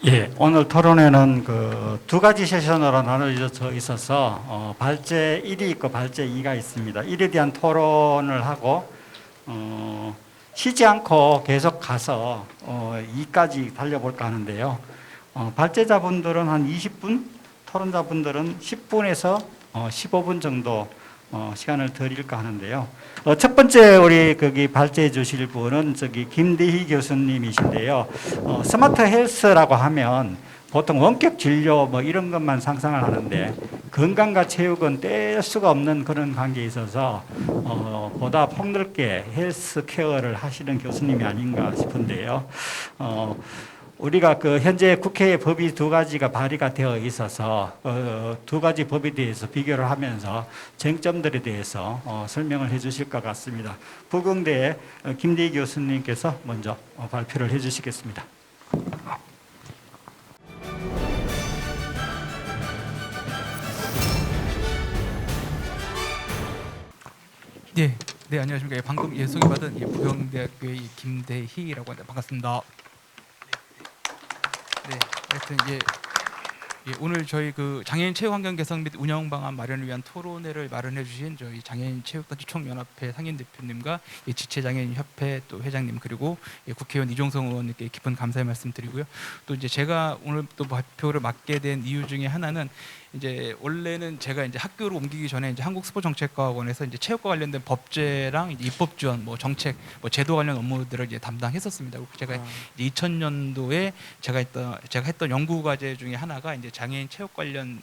예, 오늘 토론회는 그 두 가지 세션으로 나눠져 있어서 발제 1이 있고 발제 2가 있습니다. 1에 대한 토론을 하고 쉬지 않고 계속 가서 2까지 달려볼까 하는데요. 발제자분들은 한 20분, 토론자분들은 10분에서 15분 정도 시간을 드릴까 하는데요. 첫 번째 우리 거기 발제해 주실 분은 저기 김대희 교수님이신데요. 스마트 헬스라고 하면 보통 원격 진료 뭐 이런 것만 상상을 하는데 건강과 체육은 뗄 수가 없는 그런 관계에 있어서 보다 폭넓게 헬스 케어를 하시는 교수님이 아닌가 싶은데요. 우리가 그 현재 국회에 법이 두 가지가 발의가 되어 있어서 두 가지 법에 대해서 비교를 하면서 쟁점들에 대해서 설명을 해 주실 것 같습니다. 부경대 김대희 교수님께서 먼저 발표를 해 주시겠습니다. 네, 네 안녕하십니까. 방금 소개받은 부경대학교의 김대희라고 합니다. 반갑습니다. 네, 하여튼 오늘 저희 그 장애인 체육 환경 개선 및 운영 방안 마련을 위한 토론회를 마련해 주신 저희 장애인 체육단체 총연합회 상임 대표님과 지체장애인 협회 또 회장님 그리고 국회의원 이종성 의원님께 깊은 감사의 말씀드리고요. 또 이제 제가 오늘 또 발표를 맡게 된 이유 중에 하나는 이제 원래는 제가 이제 학교로 옮기기 전에 이제 한국스포츠정책과학원에서 이제 체육과 관련된 법제랑 이제 입법 지원, 뭐 정책, 뭐 제도 관련 업무들을 이제 담당했었습니다. 제가 2000년도에 제가 했던 연구 과제 중에 하나가 이제 장애인 체육 관련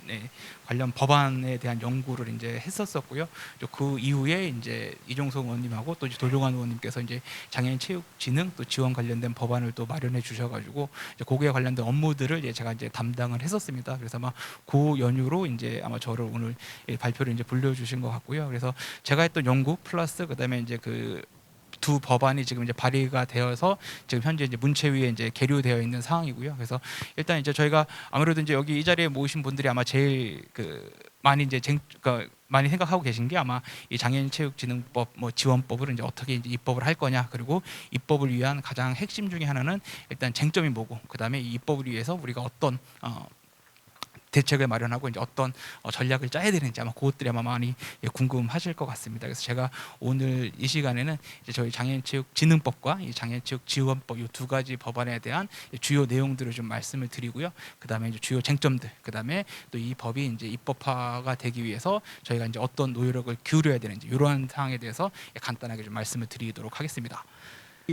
법안에 대한 연구를 이제 했었었고요. 그 이후에 이제 이종성 의원님하고 또 도종환 의원님께서 이제 장애인 체육 진흥 또 지원 관련된 법안을 또 마련해 주셔가지고 거기에 관련된 업무들을 제가 이제 담당을 했었습니다. 그래서 아마 그 연유로 이제 아마 저를 오늘 발표를 이제 불러주신 것 같고요. 그래서 제가 했던 연구 플러스 그다음에 이제 그 두 법안이 지금 이제 발의가 되어서 지금 현재 이제 문체위에 이제 계류되어 있는 상황이고요. 그래서 일단 이제 저희가 아무래도 이제 여기 이 자리에 모이신 분들이 아마 제일 그 많이 이제 그러니까 많이 생각하고 계신 게 아마 이 장애인 체육진흥법 뭐 지원법을 이제 어떻게 이제 입법을 할 거냐 그리고 입법을 위한 가장 핵심 중에 하나는 일단 쟁점이 뭐고 그다음에 이 입법을 위해서 우리가 어떤 대책을 마련하고 이제 어떤 전략을 짜야 되는지 아마 그것들이 아마 많이 궁금하실 것 같습니다. 그래서 제가 오늘 이 시간에는 이제 저희 장애인체육진흥법과 이 장애인체육지원법 이 두 가지 법안에 대한 주요 내용들을 좀 말씀을 드리고요. 그다음에 이제 주요 쟁점들, 그다음에 또 이 법이 이제 입법화가 되기 위해서 저희가 이제 어떤 노력을 기울여야 되는지 이러한 사항에 대해서 간단하게 좀 말씀을 드리도록 하겠습니다.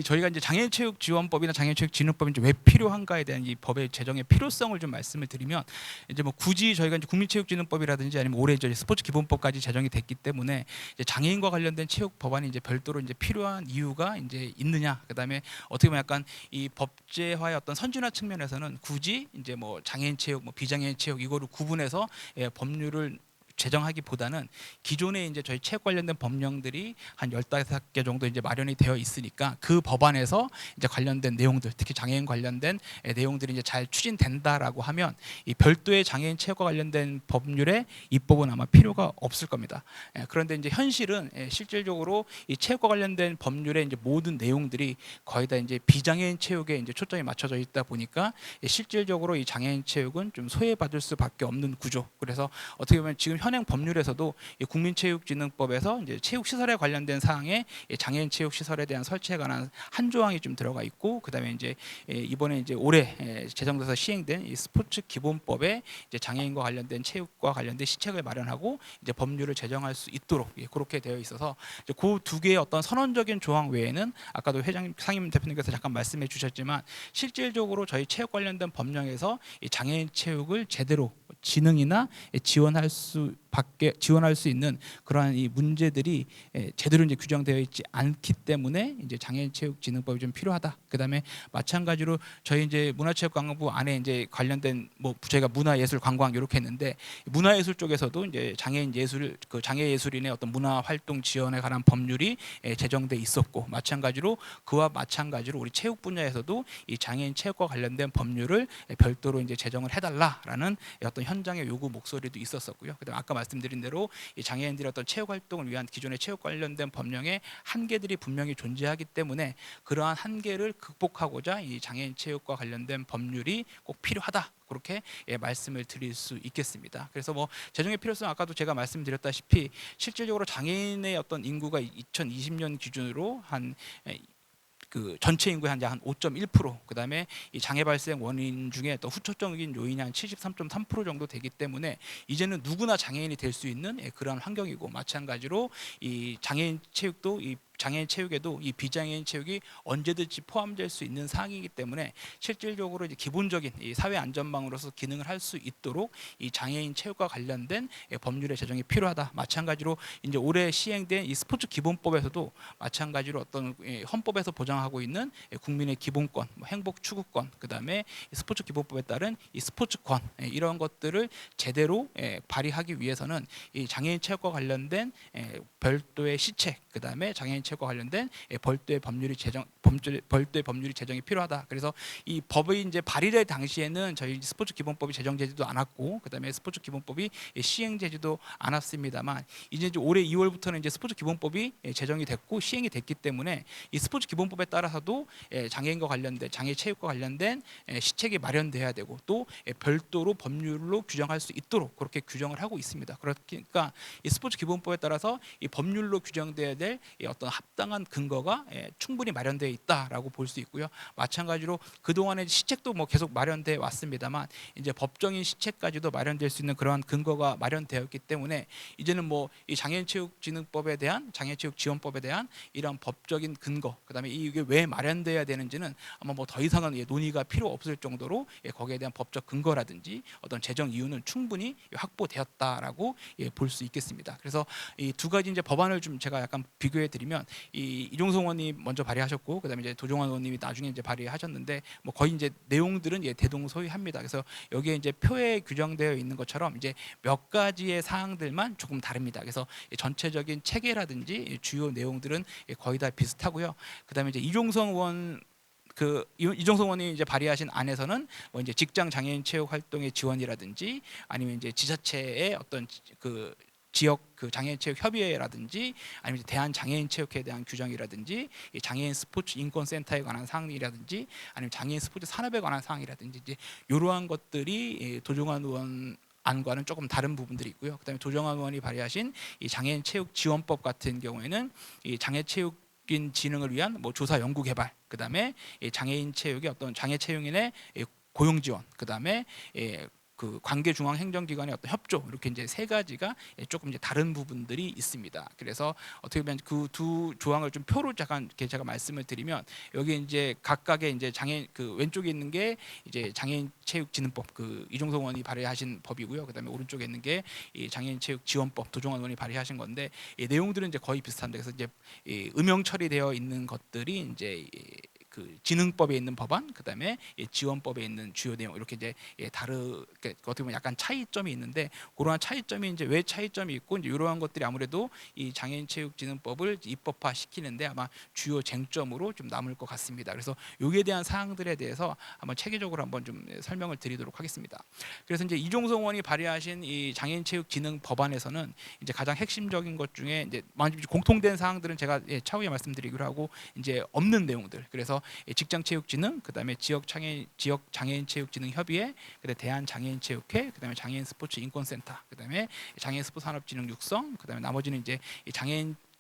저희가 이제 장애인체육지원법이나 장애인체육진흥법이 이제 왜 필요한가에 대한 이 법의 제정의 필요성을 좀 말씀을 드리면 이제 뭐 굳이 저희가 이제 국민체육진흥법이라든지 아니면 올해 이제 스포츠기본법까지 제정이 됐기 때문에 이제 장애인과 관련된 체육 법안이 이제 별도로 이제 필요한 이유가 이제 있느냐, 그다음에 어떻게 보면 약간 이 법제화의 어떤 선진화 측면에서는 굳이 이제 뭐 장애인 체육, 뭐 비장애인 체육 이거를 구분해서 법률을 제정하기보다는 기존에 이제 저희 체육 관련된 법령들이 한 15개 정도 이제 마련이 되어 있으니까 그 법안에서 이제 관련된 내용들, 특히 장애인 관련된 내용들이 이제 잘 추진된다라고 하면 이 별도의 장애인 체육과 관련된 법률의 입법은 아마 필요가 없을 겁니다. 그런데 이제 현실은 실질적으로 이 체육과 관련된 법률의 이제 모든 내용들이 거의 다 이제 비장애인 체육에 이제 초점이 맞춰져 있다 보니까 실질적으로 이 장애인 체육은 좀 소외받을 수밖에 없는 구조. 그래서 어떻게 보면 지금 현행 법률에서도 국민체육진흥법에서 이제 체육시설에 관련된 사항에 장애인 체육시설에 대한 설치에 관한 한 조항이 좀 들어가 있고, 그다음에 이제 이번에 이제 올해 제정돼서 시행된 이 스포츠 기본법에 이제 장애인과 관련된 체육과 관련된 시책을 마련하고 이제 법률을 제정할 수 있도록 그렇게 되어 있어서 그 두 개의 어떤 선언적인 조항 외에는 아까도 회장님, 상임 대표님께서 잠깐 말씀해 주셨지만 실질적으로 저희 체육 관련된 법령에서 이 장애인 체육을 제대로 진흥이나 지원할 수 있는 그러한 이 문제들이 제대로 이제 규정되어 있지 않기 때문에 이제 장애인체육진흥법이 좀 필요하다. 그다음에 마찬가지로 저희 이제 문화체육관광부 안에 이제 관련된 뭐 저희가 문화예술관광 이렇게 했는데 문화예술 쪽에서도 이제 장애인 예술 그 장애예술인의 어떤 문화활동 지원에 관한 법률이 제정돼 있었고 마찬가지로 그와 마찬가지로 우리 체육 분야에서도 이 장애인 체육과 관련된 법률을 별도로 이제 제정을 해달라라는 어떤 현장의 요구 목소리도 있었었고요. 그다음에 아까 말씀드린 대로 이 장애인들의 어떤 체육 활동을 위한 기존의 체육 관련된 법령의 한계들이 분명히 존재하기 때문에 그러한 한계를 극복하고자 이 장애인 체육과 관련된 법률이 꼭 필요하다. 그렇게 말씀을 드릴 수 있겠습니다. 그래서 뭐 재정의 필요성 아까도 제가 말씀드렸다시피 실질적으로 장애인의 어떤 인구가 2020년 기준으로 한 그 전체 인구의 한 5.1%, 그다음에 이 장애 발생 원인 중에 또 후천적인 요인이 한 73.3% 정도 되기 때문에 이제는 누구나 장애인이 될 수 있는 그러한 환경이고, 마찬가지로 이 장애인 체육도 이 장애인 체육에도 이 비장애인 체육이 언제든지 포함될 수 있는 사항이기 때문에 실질적으로 이제 기본적인 이 사회 안전망으로서 기능을 할 수 있도록 이 장애인 체육과 관련된 법률의 제정이 필요하다. 마찬가지로 이제 올해 시행된 이 스포츠 기본법에서도 마찬가지로 어떤 헌법에서 보장하고 있는 국민의 기본권, 뭐 행복 추구권, 그다음에 스포츠 기본법에 따른 이 스포츠권, 이런 것들을 제대로 발휘하기 위해서는 이 장애인 체육과 관련된 별도의 시책, 그다음에 장애인 체육과 관련된 별도의 법률이 제정이 필요하다. 그래서 이 법의 이제 발의될 당시에는 저희 스포츠 기본법이 제정되지도 않았고, 그다음에 스포츠 기본법이 시행되지도 않았습니다만, 이제 올해 2월부터는 이제 스포츠 기본법이 제정이 됐고 시행이 됐기 때문에 이 스포츠 기본법에 따라서도 장애인과 관련된 장애 체육과 관련된 시책이 마련돼야 되고, 또 별도로 법률로 규정할 수 있도록 그렇게 규정을 하고 있습니다. 그러니까 이 스포츠 기본법에 따라서 이 법률로 규정돼야 될 어떤 합당한 근거가 충분히 마련되어 있다라고 볼 수 있고요. 마찬가지로 그동안의 시책도 뭐 계속 마련돼 왔습니다만, 이제 법정인 시책까지도 마련될 수 있는 그러한 근거가 마련되었기 때문에 이제는 뭐 이 장애인체육진흥법에 대한 장애체육지원법에 대한 이런 법적인 근거, 그다음에 이게 왜 마련돼야 되는지는 아마 뭐 더 이상은 논의가 필요 없을 정도로 거기에 대한 법적 근거라든지 어떤 제정 이유는 충분히 확보되었다라고 볼 수 있겠습니다. 그래서 이 두 가지 이제 법안을 좀 제가 약간 비교해 드리면, 이 이종성 의원님 먼저 발의하셨고, 그다음에 이제 도종환 의원님이 나중에 이제 발의하셨는데, 뭐 거의 이제 내용들은 대동소이합니다. 그래서 여기에 이제 표에 규정되어 있는 것처럼 이제 몇 가지의 사항들만 조금 다릅니다. 그래서 전체적인 체계라든지 주요 내용들은 거의 다 비슷하고요. 그다음에 이제 이종성 의원 이종성 의원이 이제 발의하신 안에서는 뭐 이제 직장 장애인 체육 활동의 지원이라든지, 아니면 이제 지자체의 어떤 그 지역 그 장애인 체육 협의회라든지, 아니면 대한 장애인 체육회에 대한 규정이라든지, 장애인 스포츠 인권 센터에 관한 사항이라든지, 아니면 장애인 스포츠 산업에 관한 사항이라든지, 이제 이러한 것들이 도종환 의원 안과는 조금 다른 부분들이 있고요. 그다음에 도종환 의원이 발의하신 이 장애인 체육 지원법 같은 경우에는 이 장애 체육인 진흥을 위한 뭐 조사 연구 개발, 그다음에 장애인 체육의 어떤 장애 체육인의 고용 지원, 그다음에 그 관계 중앙 행정기관의 어떤 협조, 이렇게 이제 세 가지가 조금 이제 다른 부분들이 있습니다. 그래서 어떻게 보면 그 두 조항을 좀 표로 잠깐 이렇게 제가 말씀을 드리면, 여기 이제 각각의 이제 장애인 그 왼쪽에 있는 게 이제 장애인 체육진흥법, 그 이종성 의원이 발의하신 법이고요. 그다음에 오른쪽에 있는 게 이 장애인 체육 지원법, 도종환 의원이 발의하신 건데, 이 내용들은 이제 거의 비슷한데, 그래서 이제 음영 처리되어 있는 것들이 이제 그 진흥법에 있는 법안, 그다음에 지원법에 있는 주요 내용, 이렇게 이제 어떻게 보면 약간 차이점이 있는데, 그러한 차이점이 이제 왜 차이점이 있고, 이제 이러한 것들이 아무래도 이 장애인체육진흥법을 입법화 시키는데 아마 주요 쟁점으로 좀 남을 것 같습니다. 그래서 여기에 대한 사항들에 대해서 한번 체계적으로 한번 좀 설명을 드리도록 하겠습니다. 그래서 이제 이종성 의원이 발의하신 이 장애인체육진흥 법안에서는 이제 가장 핵심적인 것 중에 이제 공통된 사항들은 제가 차후에 말씀드리기로 하고, 이제 없는 내용들, 그래서 직장체육진흥, 그다음에 지역 장애인 체육진흥 협의회, 그다음에 대한 장애인 체육회, 그다음에 장애인 스포츠 인권센터, 그다음에 장애인 스포츠 산업진흥 육성, 그다음에 나머지는 이제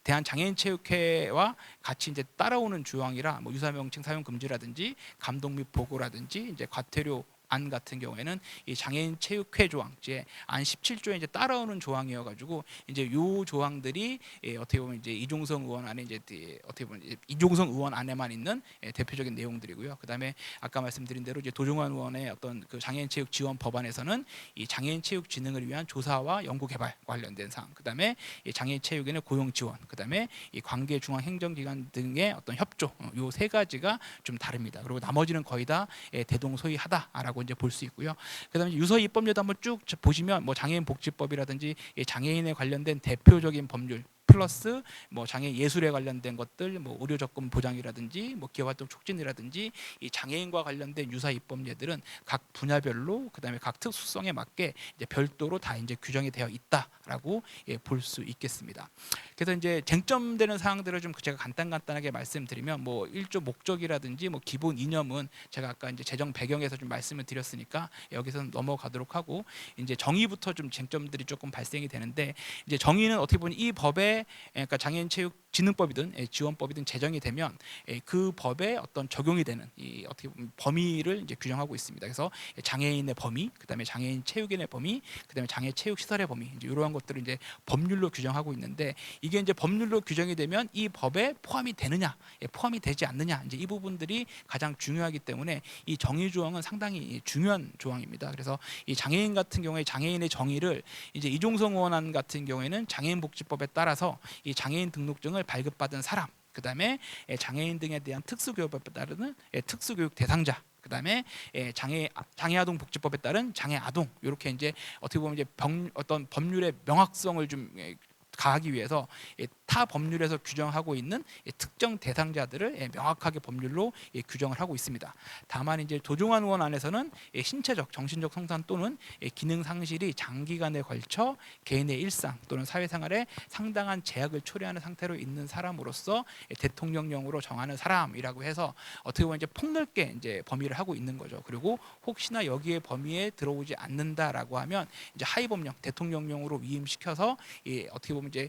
대한 장애인 체육회와 같이 이제 따라오는 조항이라, 뭐 유사명칭 사용 금지라든지 감독 및 보고라든지, 이제 과태료 안 같은 경우에는 이 장애인 체육회 조항, 이제 안 17조에 이제 따라오는 조항이어가지고, 이제 요 조항들이 어떻게 보면 이제 이종성 의원 안에 이제 어떻게 보면 이제 이종성 의원 안에만 있는 대표적인 내용들이고요. 그다음에 아까 말씀드린 대로 이제 도종환 의원의 어떤 그 장애인 체육 지원 법안에서는 이 장애인 체육 진흥을 위한 조사와 연구 개발 관련된 사항, 그다음에 이 장애인 체육인의 고용 지원, 그다음에 이 관계 중앙 행정기관 등의 어떤 협조, 요 세 가지가 좀 다릅니다. 그리고 나머지는 거의 다 대동소이하다라고 이제 볼 수 있고요. 그다음에 유서 입법률도 한번 쭉 보시면, 뭐 장애인 복지법이라든지 장애인에 관련된 대표적인 법률, 플러스 뭐 장애 예술에 관련된 것들, 뭐 의료 접근 보장이라든지 뭐 기업 활동 촉진이라든지 이 장애인과 관련된 유사 입법례들은 각 분야별로 그다음에 각 특수성에 맞게 이제 별도로 다 이제 규정이 되어 있다라고 볼 수 있겠습니다. 그래서 이제 쟁점되는 사항들을 좀 제가 간단하게 말씀드리면 뭐 1조 목적이라든지 뭐 기본 이념은 제가 아까 이제 제정 배경에서 좀 말씀을 드렸으니까 여기서는 넘어가도록 하고 이제 정의부터 좀 쟁점들이 조금 발생이 되는데 이제 정의는 어떻게 보면 이 법에 그러니까 장애인 체육 진흥법이든 지원법이든 제정이 되면 그 법에 어떤 적용이 되는 이 어떻게 보면 범위를 이제 규정하고 있습니다. 그래서 장애인의 범위, 그다음에 장애인 체육인의 범위, 그다음에 장애 체육 시설의 범위 이제 이러한 것들을 이제 법률로 규정하고 있는데 이게 이제 법률로 규정이 되면 이 법에 포함이 되느냐, 포함이 되지 않느냐 이제 이 부분들이 가장 중요하기 때문에 이 정의 조항은 상당히 중요한 조항입니다. 그래서 이 장애인 같은 경우에 장애인의 정의를 이제 이종성 의원안 같은 경우에는 장애인복지법에 따라서 이 장애인 등록증을 발급받은 사람, 그다음에 장애인 등에 대한 특수교육법에 따르는 특수교육 대상자, 그다음에 장애아동 복지법에 따른 장애아동 이렇게 이제 어떻게 보면 이제 어떤 법률의 명확성을 좀 가하기 위해서 타 법률에서 규정하고 있는 특정 대상자들을 명확하게 법률로 규정을 하고 있습니다. 다만 이제 도종환 의원 안에서는 신체적, 정신적 성상 또는 기능 상실이 장기간에 걸쳐 개인의 일상 또는 사회생활에 상당한 제약을 초래하는 상태로 있는 사람으로서 대통령령으로 정하는 사람이라고 해서 어떻게 보면 이제 폭넓게 이제 범위를 하고 있는 거죠. 그리고 혹시나 여기에 범위에 들어오지 않는다라고 하면 이제 하위법령 대통령령으로 위임시켜서 어떻게 보면 이제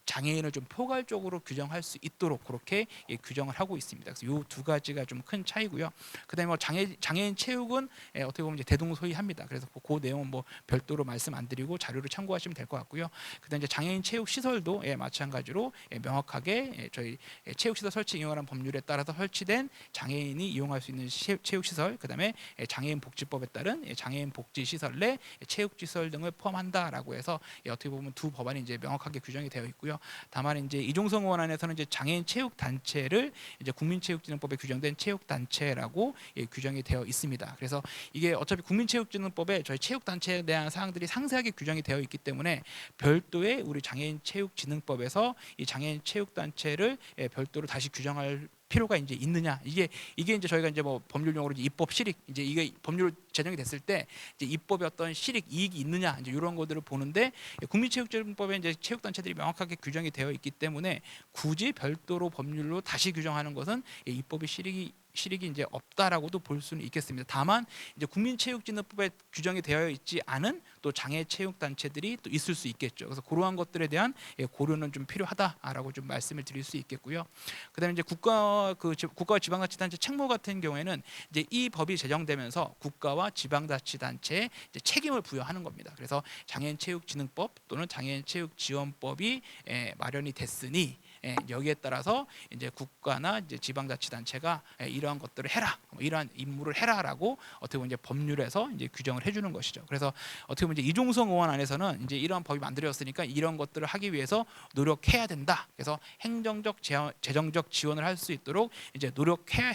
장애인을 좀 포괄적으로 규정할 수 있도록 그렇게 규정을 하고 있습니다. 그래서 이 두 가지가 좀 큰 차이고요. 그다음에 뭐 장애인 체육은 어떻게 보면 이제 대동소이합니다. 그래서 그 내용은 뭐 별도로 말씀 안 드리고 자료를 참고하시면 될 것 같고요. 그다음에 이제 장애인 체육 시설도 마찬가지로 명확하게 저희 체육 시설 설치 이용하는 법률에 따라서 설치된 장애인이 이용할 수 있는 체육 시설, 그다음에 장애인 복지법에 따른 장애인 복지 시설 내 체육 시설 등을 포함한다라고 해서 어떻게 보면 두 법안이 이제 명확하게 규정이 되어 있고요. 다만 이제 이종성 의원 안에서는 이제 장애인 체육 단체를 이제 국민체육진흥법에 규정된 체육 단체라고 규정이 되어 있습니다. 그래서 이게 어차피 국민체육진흥법에 저희 체육 단체에 대한 사항들이 상세하게 규정이 되어 있기 때문에 별도의 우리 장애인 체육진흥법에서 이 장애인 체육 단체를 별도로 다시 규정할 필요가 이제 있느냐, 이게 이제 저희가 이제 뭐 법률 용어로 이제 입법 실익, 이제 이게 법률 제정이 됐을 때 이제 입법의 어떤 실익 이익이 있느냐 이제 이런 것들을 보는데 국민체육진흥법에 이제 체육단체들이 명확하게 규정이 되어 있기 때문에 굳이 별도로 법률로 다시 규정하는 것은 입법의 실익이 이제 없다라고도 볼 수는 있겠습니다. 다만 이제 국민체육진흥법에 규정이 되어 있지 않은 또 장애체육단체들이 또 있을 수 있겠죠. 그래서 그러한 것들에 대한 고려는 좀 필요하다라고 좀 말씀을 드릴 수 있겠고요. 그다음에 이제 국가와 지방자치단체 책무 같은 경우에는 이제 이 법이 제정되면서 국가와 지방자치단체에 이제 책임을 부여하는 겁니다. 그래서 장애인체육진흥법 또는 장애인체육지원법이 마련이 됐으니 여기에 따라서 이제 국가나 이제 지방자치단체가 이러한 것들을 해라, 이러한 임무를 해라라고 어떻게 보면 이제 법률에서 이제 규정을 해주는 것이죠. 그래서 어떻게 보면 이제 이종성 의원 안에서는 이제 이러한 법이 만들어졌으니까 이런 것들을 하기 위해서 노력해야 된다. 그래서 행정적, 재정적 지원을 할 수 있도록 이제 노력해야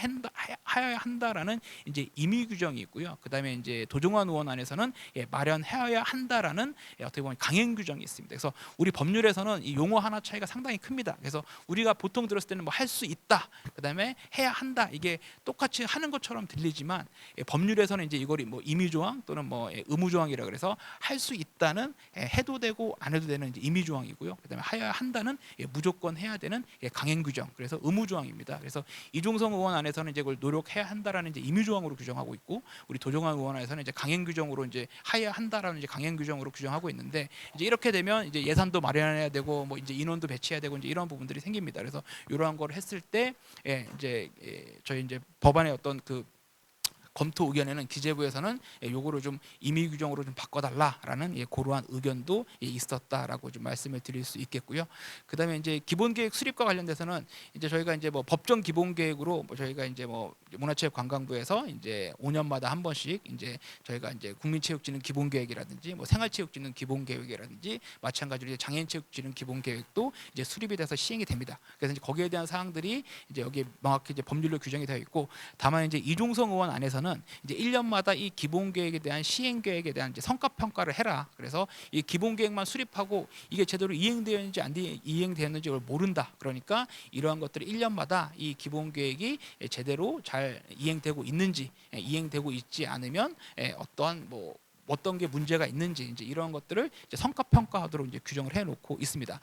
한다라는 이제 임의 규정이 있고요. 그다음에 이제 도종환 의원 안에서는 마련해야 한다라는 어떻게 보면 강행 규정이 있습니다. 그래서 우리 법률에서는 이 용어 하나 차이가 상당히 큽니다. 그래서 우리가 보통 들었을 때는 뭐 할 수 있다, 그다음에 해야 한다, 이게 똑같이 하는 것처럼 들리지만 법률에서는 이제 이걸 뭐 임의 조항 또는 뭐 의무 조항이라 그래서 할 수 있다는 해도 되고 안 해도 되는 이제 임의 조항이고요. 그다음에 해야 한다는 무조건 해야 되는 강행 규정, 그래서 의무 조항입니다. 그래서 이종성 의원 안에서는 이제 그걸 노력해야 한다라는 이제 임의 조항으로 규정하고 있고, 우리 도종환 의원 안에서는 이제 강행 규정으로 이제 해야 한다라는 이제 강행 규정으로 규정하고 있는데, 이제 이렇게 되면 이제 예산도 마련해야 되고 뭐 이제 인원도 배치해야 되고 이제 이런 부분들이 생깁니다. 그래서 이러한 걸 했을 때 이제 저희 이제 법안의 어떤 그 검토 의견에는 기재부에서는 요거를 좀 임의 규정으로 좀 바꿔달라라는 그러한 의견도 있었다라고 좀 말씀을 드릴 수 있겠고요. 그다음에 이제 기본계획 수립과 관련돼서는 이제 저희가 이제 뭐 법정 기본계획으로 뭐 저희가 이제 뭐 문화체육관광부에서 이제 5년마다 한 번씩 이제 저희가 이제 국민체육진흥 기본계획이라든지 뭐 생활체육진흥 기본계획이라든지 마찬가지로 이제 장애인체육진흥 기본계획도 이제 수립이 돼서 시행이 됩니다. 그래서 이제 거기에 대한 사항들이 이제 여기에 명확히 이제 법률로 규정이 되어 있고, 다만 이제 이종성 의원 안에서는 대해서는 이제 1년마다 이 기본 계획에 대한 시행 계획에 대한 이제 성과 평가를 해라. 그래서 이 기본 계획만 수립하고 이게 제대로 이행되었는지 안 이행되었는지 를 모른다. 그러니까 이러한 것들이 1년마다 이 기본 계획이 제대로 잘 이행되고 있는지, 이행되고 있지 않으면 어떠한 뭐 어떤 게 문제가 있는지 이제 이런 것들을 이제 성과 평가하도록 이제 규정을 해놓고 있습니다.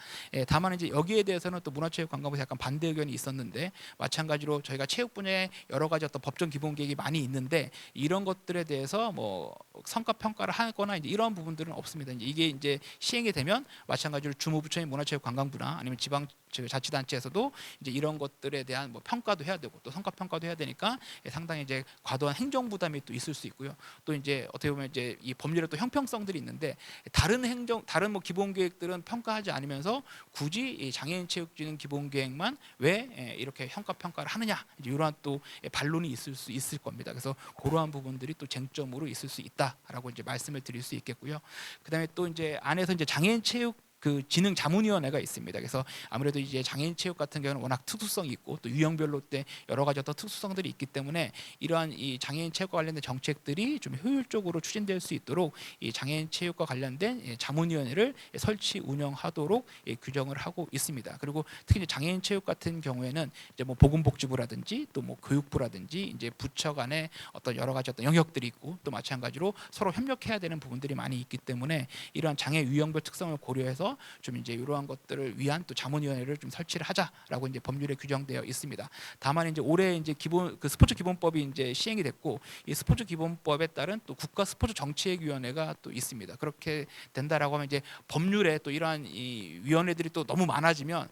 다만 이제 여기에 대해서는 또 문화체육관광부에서 약간 반대 의견이 있었는데, 마찬가지로 저희가 체육 분야에 여러 가지 어떤 법정 기본 계획이 많이 있는데 이런 것들에 대해서 뭐 성과 평가를 하거나 이제 이런 부분들은 없습니다. 이게 이제 시행이 되면 마찬가지로 주무부처인 문화체육관광부나 아니면 지방 자치단체에서도 이제 이런 것들에 대한 뭐 평가도 해야 되고 또 성과 평가도 해야 되니까 상당히 이제 과도한 행정 부담이 또 있을 수 있고요. 또 이제 어떻게 보면 이제 이 법률에 또 형평성들이 있는데 다른 뭐 기본 계획들은 평가하지 않으면서 굳이 이 장애인 체육진흥 기본 계획만 왜 이렇게 평가 평가를 하느냐, 이제 이러한 또 반론이 있을 수 있을 겁니다. 그래서 그러한 부분들이 또 쟁점으로 있을 수 있다라고 이제 말씀을 드릴 수 있겠고요. 그다음에 또 이제 안에서 이제 장애인 체육 그 진흥 자문위원회가 있습니다. 그래서 아무래도 이제 장애인 체육 같은 경우는 워낙 특수성이 있고 또 유형별로 때 여러 가지 어떤 특수성들이 있기 때문에 이러한 이 장애인 체육과 관련된 정책들이 좀 효율적으로 추진될 수 있도록 이 장애인 체육과 관련된 자문위원회를 설치 운영하도록 규정을 하고 있습니다. 그리고 특히 이제 장애인 체육 같은 경우에는 이제 뭐 보건복지부라든지 또 뭐 교육부라든지 이제 부처 간에 어떤 여러 가지 어떤 영역들이 있고 또 마찬가지로 서로 협력해야 되는 부분들이 많이 있기 때문에 이러한 장애 유형별 특성을 고려해서 좀 이제 이러한 것들을 위한 또 자문위원회를 좀 설치를 하자라고 이제 법률에 규정되어 있습니다. 다만 이제 올해 이제 그 스포츠 기본법이 이제 시행이 됐고 이 스포츠 기본법에 따른 또 국가 스포츠 정책위원회가 또 있습니다. 그렇게 된다라고 하면 이제 법률에 또 이러한 이 위원회들이 또 너무 많아지면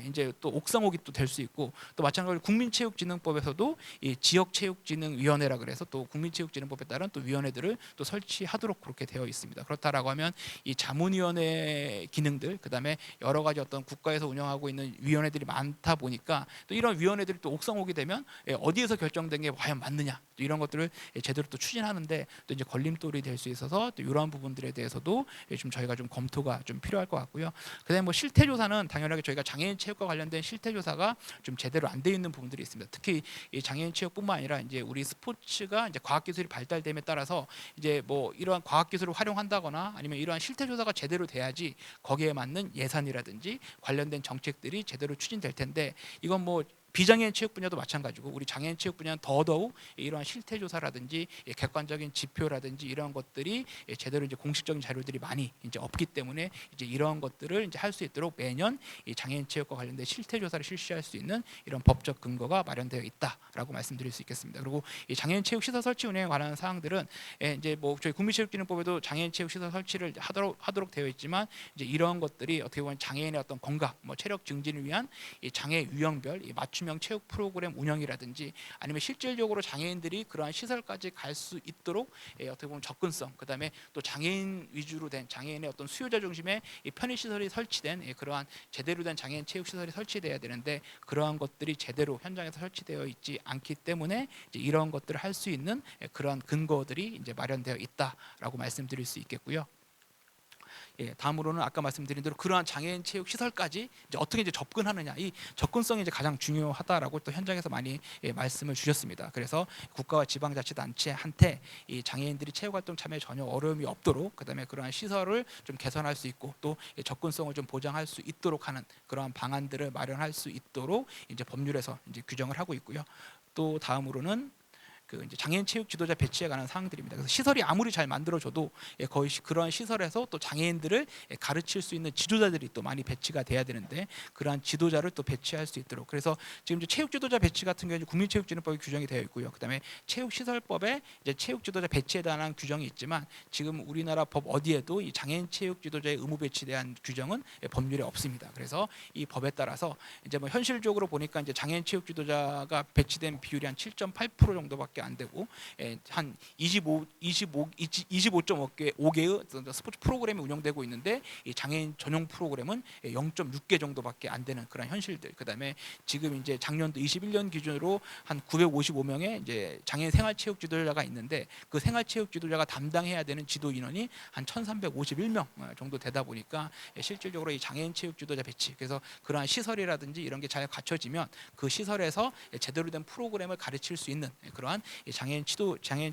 이제 또 옥상옥이 또 될 수 있고 또 마찬가지로 국민체육진흥법에서도 이 지역체육진흥위원회라 그래서 또 국민체육진흥법에 따른 또 위원회들을 또 설치하도록 그렇게 되어 있습니다. 그렇다라고 하면 이 자문위원회 기능들, 그다음에 여러 가지 어떤 국가에서 운영하고 있는 위원회들이 많다 보니까 또 이런 위원회들이 또 옥상옥이 되면 어디에서 결정된 게 과연 맞느냐, 또 이런 것들을 제대로 또 추진하는데 또 이제 걸림돌이 될 수 있어서 또 이러한 부분들에 대해서도 좀 저희가 좀 검토가 좀 필요할 것 같고요. 그다음에 뭐 실태 조사는 당연하게 저희가 장애인 체육과 관련된 실태 조사가 좀 제대로 안 돼 있는 부분들이 있습니다. 특히 이 장애인 체육뿐만 아니라 이제 우리 스포츠가 이제 과학 기술이 발달됨에 따라서 이제 뭐 이러한 과학 기술을 활용한다거나 아니면 이러한 실태 조사가 제대로 돼야지 거기에 맞는 예산이라든지 관련된 정책들이 제대로 추진될 텐데 이건 뭐 비장애인 체육 분야도 마찬가지고 우리 장애인 체육 분야는 더더욱 이러한 실태 조사라든지 객관적인 지표라든지 이러한 것들이 제대로 이제 공식적인 자료들이 많이 이제 없기 때문에 이제 이러한 것들을 이제 할 수 있도록 매년 이 장애인 체육과 관련된 실태 조사를 실시할 수 있는 이런 법적 근거가 마련되어 있다라고 말씀드릴 수 있겠습니다. 그리고 이 장애인 체육 시설 설치 운영에 관한 사항들은 이제 뭐 저희 국민체육진흥법에도 장애인 체육 시설 설치를 하도록 되어 있지만 이제 이러한 것들이 어떻게 보면 장애인의 어떤 건강, 뭐 체력 증진을 위한 이 장애 유형별 이 맞춤형 체육 프로그램 운영이라든지 아니면 실질적으로 장애인들이 그러한 시설까지 갈 수 있도록 어떻게 보면 접근성, 그다음에 또 장애인 위주로 된 장애인의 어떤 수요자 중심의 이 편의 시설이 설치된 그러한 제대로 된 장애인 체육 시설이 설치돼야 되는데 그러한 것들이 제대로 현장에서 설치되어 있지 않기 때문에 이제 이런 것들을 할 수 있는 그러한 근거들이 이제 마련되어 있다라고 말씀드릴 수 있겠고요. 다음으로는 아까 말씀드린 대로 그러한 장애인 체육 시설까지 이제 어떻게 이제 접근하느냐, 이 접근성이 이제 가장 중요하다라고 또 현장에서 많이 말씀을 주셨습니다. 그래서 국가와 지방자치단체한테 이 장애인들이 체육활동 참여에 전혀 어려움이 없도록, 그다음에 그러한 시설을 좀 개선할 수 있고 또 접근성을 좀 보장할 수 있도록 하는 그러한 방안들을 마련할 수 있도록 이제 법률에서 이제 규정을 하고 있고요. 또 다음으로는 그 이제 장애인 체육 지도자 배치에 관한 사항들입니다. 그래서 시설이 아무리 잘 만들어져도 거의 그러한 시설에서 또 장애인들을 가르칠 수 있는 지도자들이 또 많이 배치가 돼야 되는데 그러한 지도자를 또 배치할 수 있도록, 그래서 지금 이제 체육 지도자 배치 같은 경우는 국민체육진흥법이 규정이 되어 있고요. 그다음에 체육시설법에 이제 체육 지도자 배치에 관한 규정이 있지만 지금 우리나라 법 어디에도 이 장애인 체육 지도자의 의무 배치에 대한 규정은 법률에 없습니다. 그래서 이 법에 따라서 이제 뭐 현실적으로 보니까 이제 장애인 체육 지도자가 배치된 비율이 한 7.8% 정도밖에 안 되고 한 25.5개의 스포츠 프로그램이 운영되고 있는데 이 장애인 전용 프로그램은 0.6개 정도밖에 안 되는 그런 현실들. 그다음에 지금 이제 작년도 21년 기준으로 한 955명의 이제 장애인 생활체육 지도자가 있는데 그 생활체육 지도자가 담당해야 되는 지도 인원이 한 1,351명 정도 되다 보니까 실질적으로 이 장애인 체육 지도자 배치, 그래서 그러한 시설이라든지 이런 게 잘 갖춰지면 그 시설에서 제대로 된 프로그램을 가르칠 수 있는 그러한 이 장애인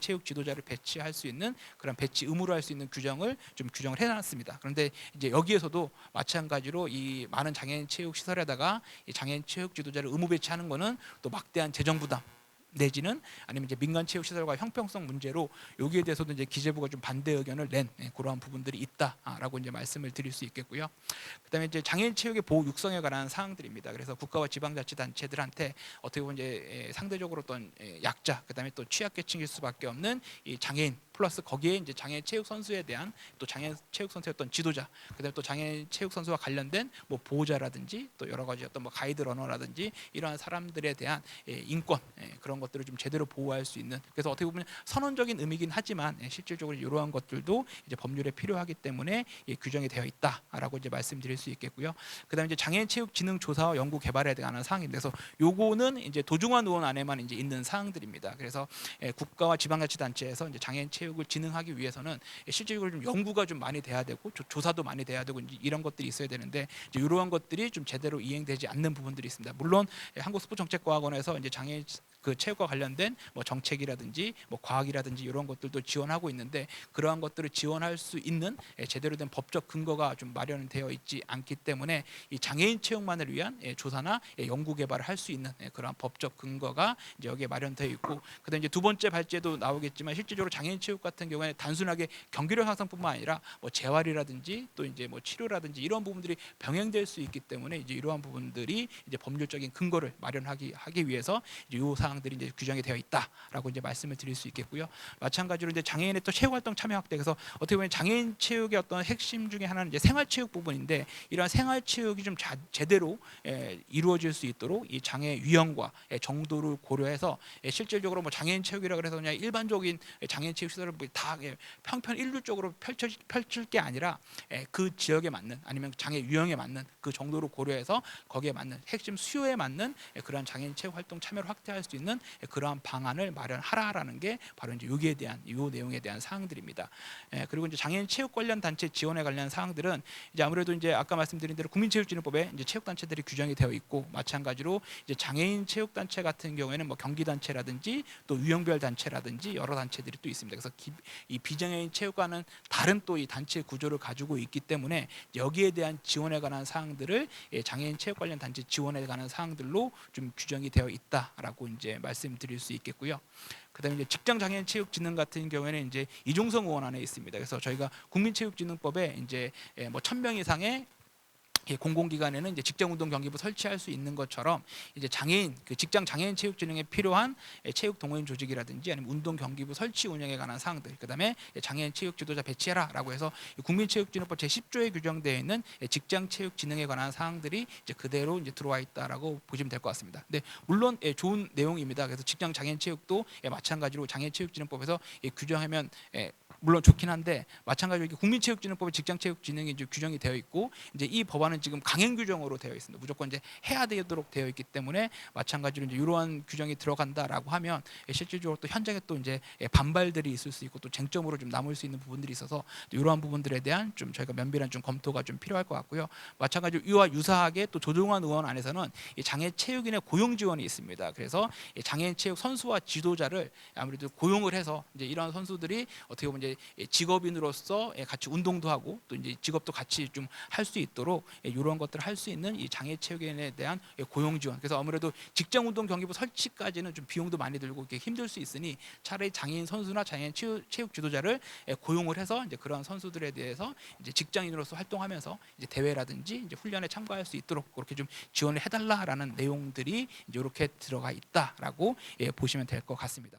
체육 지도자를 배치할 수 있는 그런 배치 의무로 할 수 있는 규정을 좀 규정을 해놨습니다. 그런데 이제 여기에서도 마찬가지로 이 많은 장애인 체육 시설에다가 이 장애인 체육 지도자를 의무 배치하는 거는 또 막대한 재정 부담 내지는 아니면 이제 민간 체육 시설과 형평성 문제로 여기에 대해서도 이제 기재부가 좀 반대 의견을 낸 그러한 부분들이 있다라고 이제 말씀을 드릴 수 있겠고요. 그다음에 이제 장애인 체육의 보호 육성에 관한 사항들입니다. 그래서 국가와 지방자치단체들한테 어떻게 보면 이제 상대적으로 어떤 약자, 그다음에 또 취약계층일 수밖에 없는 이 장애인 플러스 거기에 이제 장애인 체육 선수에 대한 또 장애인 체육 선수의 어떤 지도자, 그다음에 또 장애인 체육 선수와 관련된 뭐 보호자라든지 또 여러 가지 어떤 뭐 가이드 러너라든지 이러한 사람들에 대한 인권 그런 것들을 좀 제대로 보호할 수 있는, 그래서 어떻게 보면 선언적인 의미긴 하지만 실질적으로 이러한 것들도 이제 법률에 필요하기 때문에 규정이 되어 있다라고 이제 말씀드릴 수 있겠고요. 그다음에 이제 장애인 체육 지능 조사와 연구 개발에 관한 사항인데, 그래서 요거는 이제 도중환 의원 안에만 이제 있는 사항들입니다. 그래서 국가와 지방자치단체에서 이제 장애인 체육을 진흥하기 위해서는 실질적으로 좀 연구가 좀 많이 돼야 되고 조사도 많이 돼야 되고 이런 것들이 있어야 되는데 이제 이러한 것들이 좀 제대로 이행되지 않는 부분들이 있습니다. 물론 한국스포츠정책과학원에서 이제 장애인 그 체육과 관련된 뭐 정책이라든지 뭐 과학이라든지 이런 것들도 지원하고 있는데 그러한 것들을 지원할 수 있는 제대로 된 법적 근거가 좀 마련되어 있지 않기 때문에 이 장애인 체육만을 위한 조사나 연구 개발을 할 수 있는 그러한 법적 근거가 이제 여기에 마련되어 있고, 그다음 이제 두 번째 발제도 나오겠지만 실질적으로 장애인 체육 같은 경우에는 단순하게 경기력 향상뿐만 아니라 뭐 재활이라든지 또 이제 뭐 치료라든지 이런 부분들이 병행될 수 있기 때문에 이제 이러한 부분들이 이제 법률적인 근거를 마련하기 위해서 이제 요 사항들이 이제 규정이 되어 있다라고 이제 말씀을 드릴 수 있겠고요. 마찬가지로 이제 장애인의 또 체육활동 참여 확대, 그래서 어떻게 보면 장애인 체육의 어떤 핵심 중에 하나는 이제 생활체육 부분인데 이러한 생활체육이 좀 제대로 이루어질 수 있도록 이 장애 유형과 정도를 고려해서 실질적으로 뭐 장애인 체육이라 그래서 그냥 일반적인 장애인 체육 시설을 다 평편일률적으로 펼칠 게 아니라 그 지역에 맞는 아니면 장애 유형에 맞는 그 정도로 고려해서 거기에 맞는 핵심 수요에 맞는 그러한 장애인 체육 활동 참여를 확대할 수 있는 그러한 방안을 마련하라라는 게 바로 이제 여기에 대한 이 내용에 대한 사항들입니다. 그리고 이제 장애인 체육 관련 단체 지원에 관련 사항들은 이제 아무래도 이제 아까 말씀드린 대로 국민체육진흥법에 이제 체육 단체들이 규정이 되어 있고, 마찬가지로 이제 장애인 체육 단체 같은 경우에는 뭐 경기 단체라든지 또 유형별 단체라든지 여러 단체들이 또 있습니다. 그래서 이 비장애인 체육과는 다른 또 이 단체 구조를 가지고 있기 때문에 여기에 대한 지원에 관한 사항들을 장애인 체육 관련 단체 지원에 관한 사항들로 좀 규정이 되어 있다라고 이제 말씀드릴 수 있겠고요. 그다음에 이제 직장 장애인 체육 진흥 같은 경우에는 이제 이종성 의원 안에 있습니다. 그래서 저희가 국민체육진흥법에 이제 뭐 1,000명 이상의 공공기관에는 이제 직장운동 경기부 설치할 수 있는 것처럼 이제 장애인 그 직장 장애인 체육 진흥에 필요한 체육 동호인 조직이라든지 아니면 운동 경기부 설치 운영에 관한 사항들, 그다음에 장애인 체육 지도자 배치해라라고 해서 국민체육진흥법 제10조에 규정되어 있는 직장 체육 진흥에 관한 사항들이 이제 그대로 이제 들어와 있다라고 보시면 될 것 같습니다. 근데 물론 좋은 내용입니다. 그래서 직장 장애인 체육도 마찬가지로 장애인 체육진흥법에서 규정하면 물론 좋긴 한데 마찬가지로 국민체육진흥법에 직장체육진흥이 이제 규정이 되어 있고 이제 이 법안은 지금 강행 규정으로 되어 있습니다. 무조건 이제 해야 되도록 되어 있기 때문에 마찬가지로 이제 이러한 규정이 들어간다라고 하면 실질적으로 또 현장에 또 이제 반발들이 있을 수 있고 또 쟁점으로 좀 남을 수 있는 부분들이 있어서 이러한 부분들에 대한 좀 저희가 면밀한 좀 검토가 좀 필요할 것 같고요. 마찬가지로 이와 유사하게 또 조정환 의원 안에서는 이 장애 체육인의 고용 지원이 있습니다. 그래서 장애인 체육 선수와 지도자를 아무래도 고용을 해서 이제 이러한 선수들이 어떻게 보면 이제 직업인으로서 같이 운동도 하고 또 이제 직업도 같이 좀 할 수 있도록 이런 것들을 할 수 있는 이 장애 체육인에 대한 고용 지원. 그래서 아무래도 직장 운동 경기부 설치까지는 좀 비용도 많이 들고 이렇게 힘들 수 있으니 차라리 장애인 선수나 장애인 체육 지도자를 고용을 해서 이제 그런 선수들에 대해서 이제 직장인으로서 활동하면서 이제 대회라든지 이제 훈련에 참가할 수 있도록 그렇게 좀 지원을 해달라라는 내용들이 이제 이렇게 들어가 있다라고 보시면 될 것 같습니다.